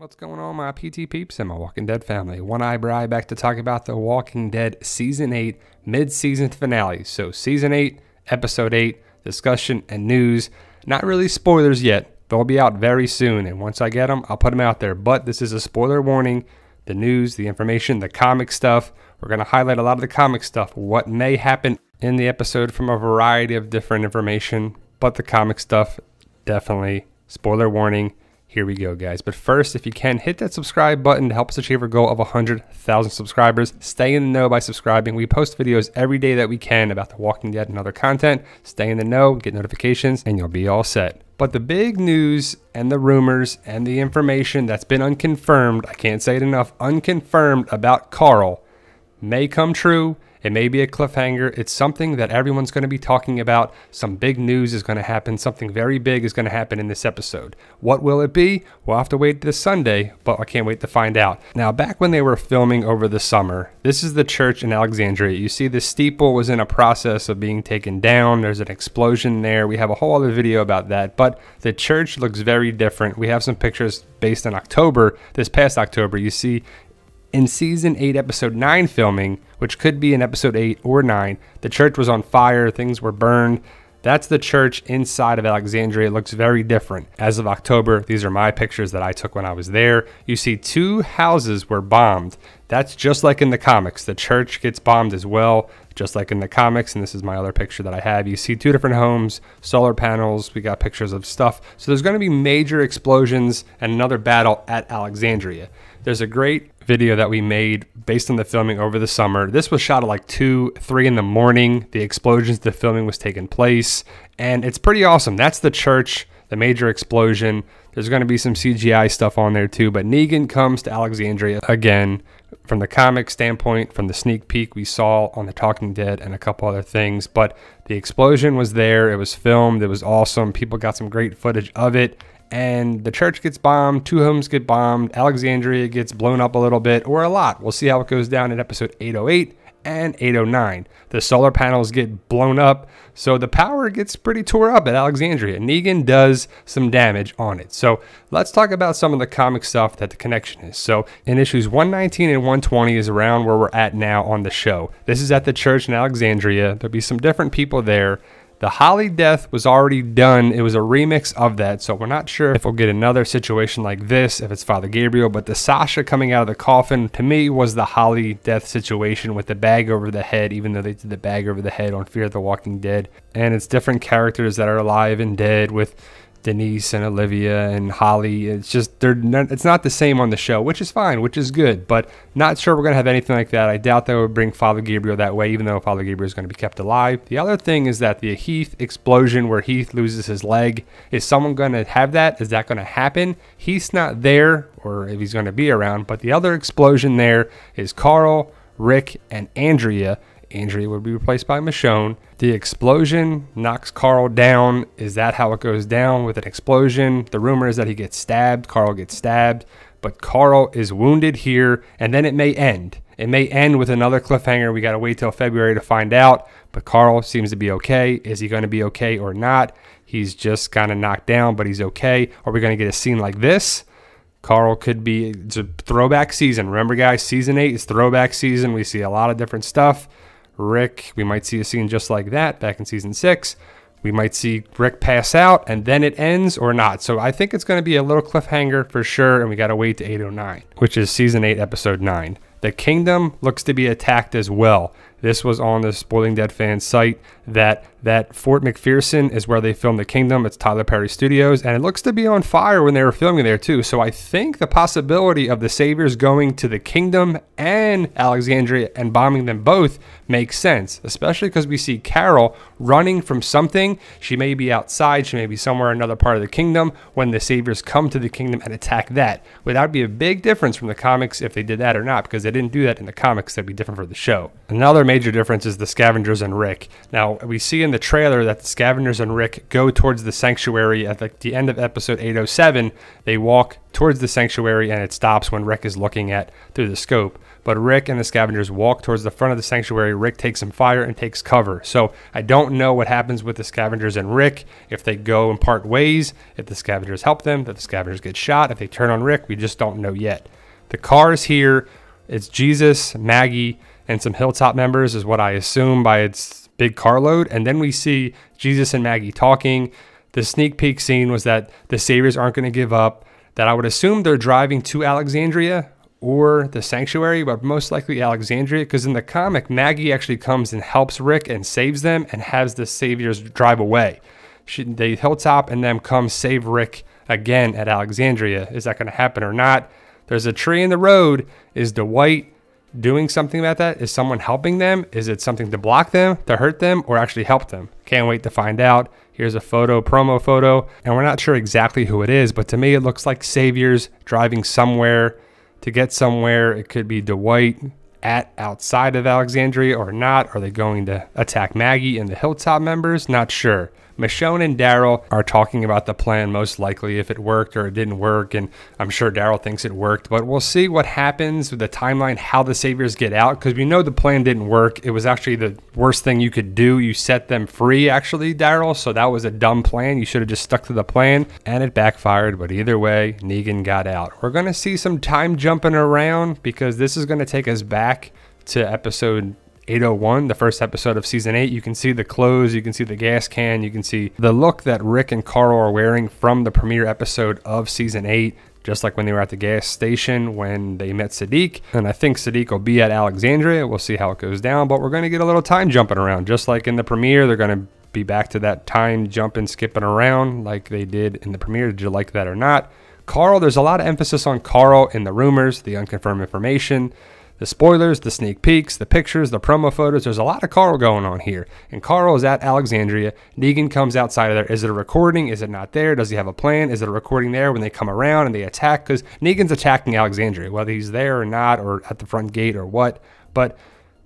What's going on, my PT peeps and my Walking Dead family? One Eye back to talk about the Walking Dead Season 8 mid-season finale. So Season 8, Episode 8, discussion and news. Not really spoilers yet. They'll be out very soon, and once I get them, I'll put them out there. But this is a spoiler warning. The news, the information, the comic stuff. We're going to highlight a lot of the comic stuff. What may happen in the episode from a variety of different information. But the comic stuff, definitely. Spoiler warning. Here we go, guys. But first, if you can, hit that subscribe button to help us achieve our goal of 100,000 subscribers. Stay in the know by subscribing. We post videos every day that we can about The Walking Dead and other content. Stay in the know, get notifications, and you'll be all set. But the big news and the rumors and the information that's been unconfirmed, I can't say it enough, unconfirmed about Carl may come true. It may be a cliffhanger. It's something that everyone's going to be talking about. Some big news is going to happen. Something very big is going to happen in this episode. What will it be? We'll have to wait this Sunday, but I can't wait to find out. Now, back when they were filming over the summer, this is the church in Alexandria. You see the steeple was in a process of being taken down. There's an explosion there. We have a whole other video about that, but the church looks very different. We have some pictures based on October, this past October. You see in Season 8, Episode 9 filming, which could be in Episode 8 or 9, the church was on fire, things were burned. That's the church inside of Alexandria. It looks very different. As of October, these are my pictures that I took when I was there. You see 2 houses were bombed. That's just like in the comics. The church gets bombed as well, just like in the comics. And this is my other picture that I have. You see 2 different homes, solar panels. We got pictures of stuff. So there's going to be major explosions and another battle at Alexandria. There's a great video that we made based on the filming over the summer. This was shot at like 2, 3 in the morning. The explosions, the filming was taking place, and it's pretty awesome. That's the church, the major explosion. There's going to be some CGI stuff on there too, but Negan comes to Alexandria again. From the comic standpoint, from the sneak peek we saw on The Talking Dead and a couple other things, but the explosion was there. It was filmed. It was awesome. People got some great footage of it. And the church gets bombed, 2 homes get bombed, Alexandria gets blown up a little bit, or a lot. We'll see how it goes down in episode 808 and 809. The solar panels get blown up, so the power gets pretty tore up at Alexandria. Negan does some damage on it. So let's talk about some of the comic stuff that the connection is. So in issues 119 and 120 is around where we're at now on the show. This is at the church in Alexandria. There'll be some different people there. The Holly death was already done. It was a remix of that, so we're not sure if we'll get another situation like this, if it's Father Gabriel, but the Sasha coming out of the coffin, to me, was the Holly death situation with the bag over the head, even though they did the bag over the head on Fear the Walking Dead. And it's different characters that are alive and dead with Denise and Olivia and Holly. It's just, it's not the same on the show, which is fine, which is good, but not sure we're going to have anything like that. I doubt they would bring Father Gabriel that way, even though Father Gabriel is going to be kept alive. The other thing is that the Heath explosion where Heath loses his leg, is someone going to have that? Is that going to happen? Heath's not there, or if he's going to be around, but the other explosion there is Carl, Rick, and Andrea. Andrea would be replaced by Michonne. The explosion knocks Carl down. Is that how it goes down, with an explosion? The rumor is that he gets stabbed. Carl gets stabbed. But Carl is wounded here, and then it may end. It may end with another cliffhanger. We got to wait till February to find out. But Carl seems to be okay. Is he going to be okay or not? He's just kind of knocked down, but he's okay. Are we going to get a scene like this? Carl could be, it's a throwback season. Remember, guys, season 8 is throwback season. We see a lot of different stuff. Rick, we might see a scene just like that back in season 6. We might see Rick pass out and then it ends or not. So I think it's going to be a little cliffhanger for sure, and we got to wait to 809, which is season 8, episode 9. The kingdom looks to be attacked as well. This was on the Spoiling Dead fans site that Fort McPherson is where they filmed The Kingdom. It's Tyler Perry Studios, and it looks to be on fire when they were filming there too. So I think the possibility of the Saviors going to The Kingdom and Alexandria and bombing them both makes sense, especially because we see Carol running from something. She may be outside. She may be somewhere in another part of the kingdom when the Saviors come to the kingdom and attack that. Well, that would be a big difference from the comics if they did that or not, because they didn't do that in the comics. That'd be different for the show. Another major difference is the Scavengers and Rick. Now, we see in the trailer that the Scavengers and Rick go towards the sanctuary at the end of episode 807. They walk towards the sanctuary and it stops when Rick is looking at through the scope. but Rick and the scavengers walk towards the front of the sanctuary. Rick takes some fire and takes cover. So I don't know what happens with the scavengers and Rick, if they go and part ways, if the scavengers help them, if the scavengers get shot, if they turn on Rick, we just don't know yet. The cars here, it's Jesus, Maggie, and some Hilltop members is what I assume by its big carload. And then we see Jesus and Maggie talking. The sneak peek scene was that the Saviors aren't going to give up, that I would assume they're driving to Alexandria or the sanctuary, but most likely Alexandria, because in the comic, Maggie actually comes and helps Rick and saves them and has the Saviors drive away. They Hilltop and them come save Rick again at Alexandria. Is that going to happen or not? There's a tree in the road. Is Dwight doing something about that? Is someone helping them? Is it something to block them, to hurt them, or actually help them? Can't wait to find out. Here's a photo, promo photo, and we're not sure exactly who it is, but to me it looks like Saviors driving somewhere to get somewhere. It could be Dwight at outside of Alexandria or not. Are they going to attack Maggie and the Hilltop members? Not sure. Michonne and Daryl are talking about the plan, most likely if it worked or it didn't work, and I'm sure Daryl thinks it worked, but we'll see what happens with the timeline, how the Saviors get out, because we know the plan didn't work. It was actually the worst thing you could do. You set them free, actually, Daryl, so that was a dumb plan. You should have just stuck to the plan, and it backfired, but either way, Negan got out. We're going to see some time jumping around, because this is going to take us back to episode 801, the first episode of season 8. You can see the clothes, you can see the gas can, you can see the look that Rick and Carl are wearing from the premiere episode of season 8, just like when they were at the gas station when they met Sadiq. And I think Sadiq will be at Alexandria. We'll see how it goes down, but we're going to get a little time jumping around. Just like in the premiere, they're going to be back to that time jumping, skipping around like they did in the premiere. Did you like that or not? Carl, there's a lot of emphasis on Carl in the rumors, the unconfirmed information, the spoilers, the sneak peeks, the pictures, the promo photos. There's a lot of Carl going on here. And Carl is at Alexandria. Negan comes outside of there. Is it a recording? Is it not there? Does he have a plan? Is it a recording there when they come around and they attack? Because Negan's attacking Alexandria, whether he's there or not, or at the front gate or what. But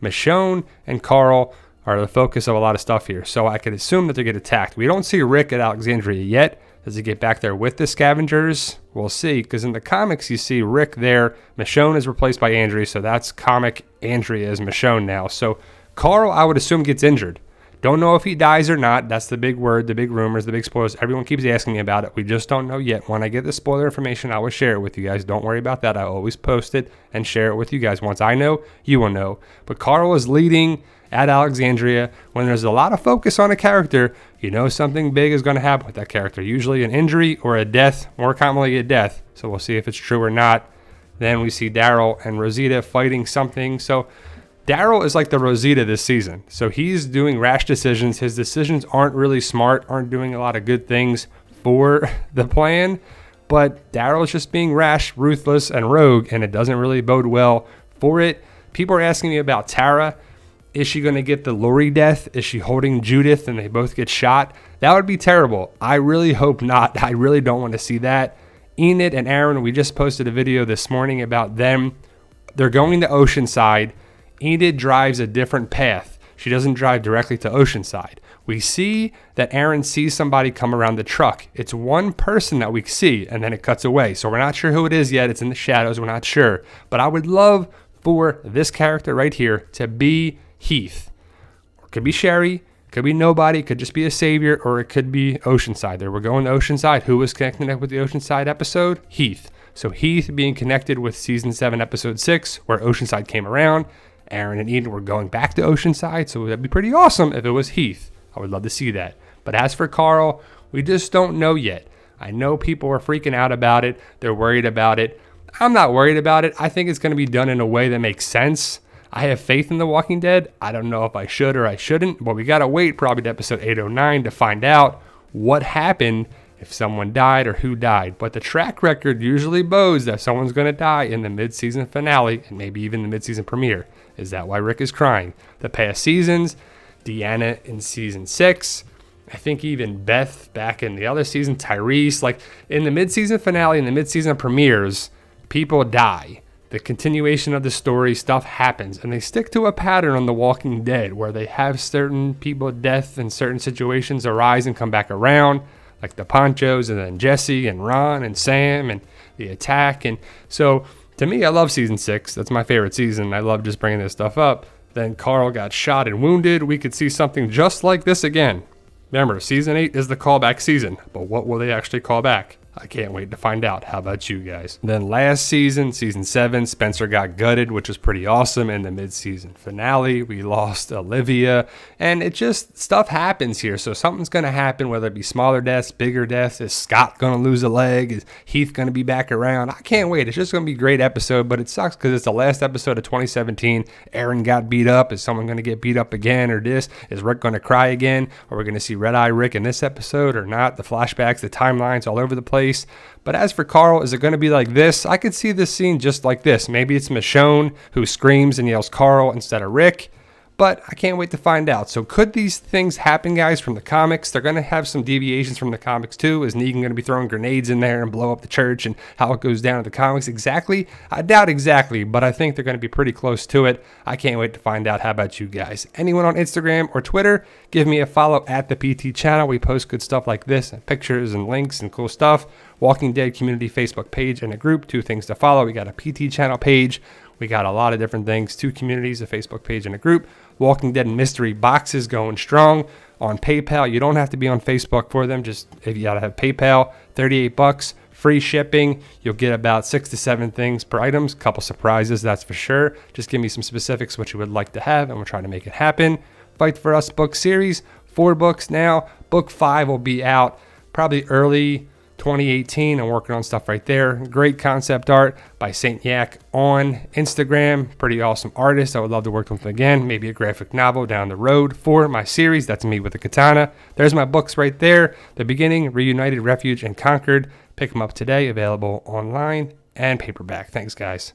Michonne and Carl are the focus of a lot of stuff here. So I could assume that they get attacked. We don't see Rick at Alexandria yet. Does he get back there with the scavengers? We'll see, because in the comics, you see Rick there. Michonne is replaced by Andrea, so that's comic Andrea is Michonne now. So Carl, I would assume, gets injured. Don't know if he dies or not. That's the big word, the big rumors, the big spoilers. Everyone keeps asking me about it. We just don't know yet. When I get the spoiler information, I will share it with you guys. Don't worry about that. I always post it and share it with you guys. Once I know, you will know. But Carl is leading at Alexandria. When there's a lot of focus on a character, you know something big is going to happen with that character. Usually an injury or a death, more commonly a death. So we'll see if it's true or not. Then we see Daryl and Rosita fighting something. So Daryl is like the Rosita this season. So he's doing rash decisions. His decisions aren't really smart, aren't doing a lot of good things for the plan. But Daryl is just being rash, ruthless, and rogue, and it doesn't really bode well for it. People are asking me about Tara. Is she going to get the Lori death? Is she holding Judith and they both get shot? That would be terrible. I really hope not. I really don't want to see that. Enid and Aaron, we just posted a video this morning about them. They're going to Oceanside. Enid drives a different path. She doesn't drive directly to Oceanside. We see that Aaron sees somebody come around the truck. It's one person that we see, and then it cuts away. So we're not sure who it is yet. It's in the shadows. We're not sure. But I would love for this character right here to be Heath. It could be Sherry, could be nobody, could just be a savior, or it could be Oceanside. We're going to Oceanside. Who was connecting up with the Oceanside episode? Heath. So Heath being connected with season 7, episode 6, where Oceanside came around. Aaron and Eden were going back to Oceanside, so that'd be pretty awesome if it was Heath. I would love to see that. But as for Carl, we just don't know yet. I know people are freaking out about it. They're worried about it. I'm not worried about it. I think it's going to be done in a way that makes sense. I have faith in The Walking Dead. I don't know if I should or I shouldn't, but we got to wait probably to episode 809 to find out what happened, if someone died or who died. But the track record usually bodes that someone's going to die in the mid-season finale and maybe even the mid-season premiere. Is that why Rick is crying? The past seasons, Deanna in season 6, I think even Beth back in the other season, Tyrese, like in the mid-season finale and the mid-season premieres, people die. The continuation of the story, stuff happens, and they stick to a pattern on The Walking Dead where they have certain people death and certain situations arise and come back around, like the Ponchos and then Jesse and Ron and Sam and the attack. And so To me, I love season 6. That's my favorite season. I love just bringing this stuff up. Then Carl got shot and wounded. We could see something just like this again. Remember, season 8 is the callback season, but what will they actually call back? I can't wait to find out. How about you guys? Then last season, season 7, Spencer got gutted, which was pretty awesome. In the mid-season finale, we lost Olivia, and it just, stuff happens here. So something's going to happen, whether it be smaller deaths, bigger deaths. Is Scott going to lose a leg? Is Heath going to be back around? I can't wait. It's just going to be a great episode, but it sucks because it's the last episode of 2017. Aaron got beat up. Is someone going to get beat up again or this? Is Rick going to cry again? Are we going to see Red Eye Rick in this episode or not? The flashbacks, the timelines all over the place. But as for Carl, is it going to be like this? I could see this scene just like this. Maybe it's Michonne who screams and yells Carl instead of Rick. But I can't wait to find out. So could these things happen, guys, from the comics? They're going to have some deviations from the comics, too. Is Negan going to be throwing grenades in there and blow up the church and how it goes down in the comics exactly? I doubt exactly, but I think they're going to be pretty close to it. I can't wait to find out. How about you guys? Anyone on Instagram or Twitter, give me a follow at the PT channel. We post good stuff like this, and pictures and links and cool stuff. Walking Dead community Facebook page and a group. 2 things to follow. We got a PT channel page. We got a lot of different things. 2 communities, a Facebook page and a group. Walking Dead mystery boxes going strong on PayPal. You don't have to be on Facebook for them. Just if you gotta have PayPal, $38, free shipping. You'll get about 6 to 7 things per items. Couple surprises, that's for sure. Just give me some specifics what you would like to have, and we'll try to make it happen. Fight for Us book series, 4 books now. Book 5 will be out probably early 2018. I'm working on stuff right there. Great concept art by Saint Yak on Instagram. Pretty awesome artist. I would love to work with him again. Maybe a graphic novel down the road for my series. That's me with the katana. There's my books right there. The Beginning, Reunited, Refuge, and Conquered. Pick them up today. Available online and paperback. Thanks, guys.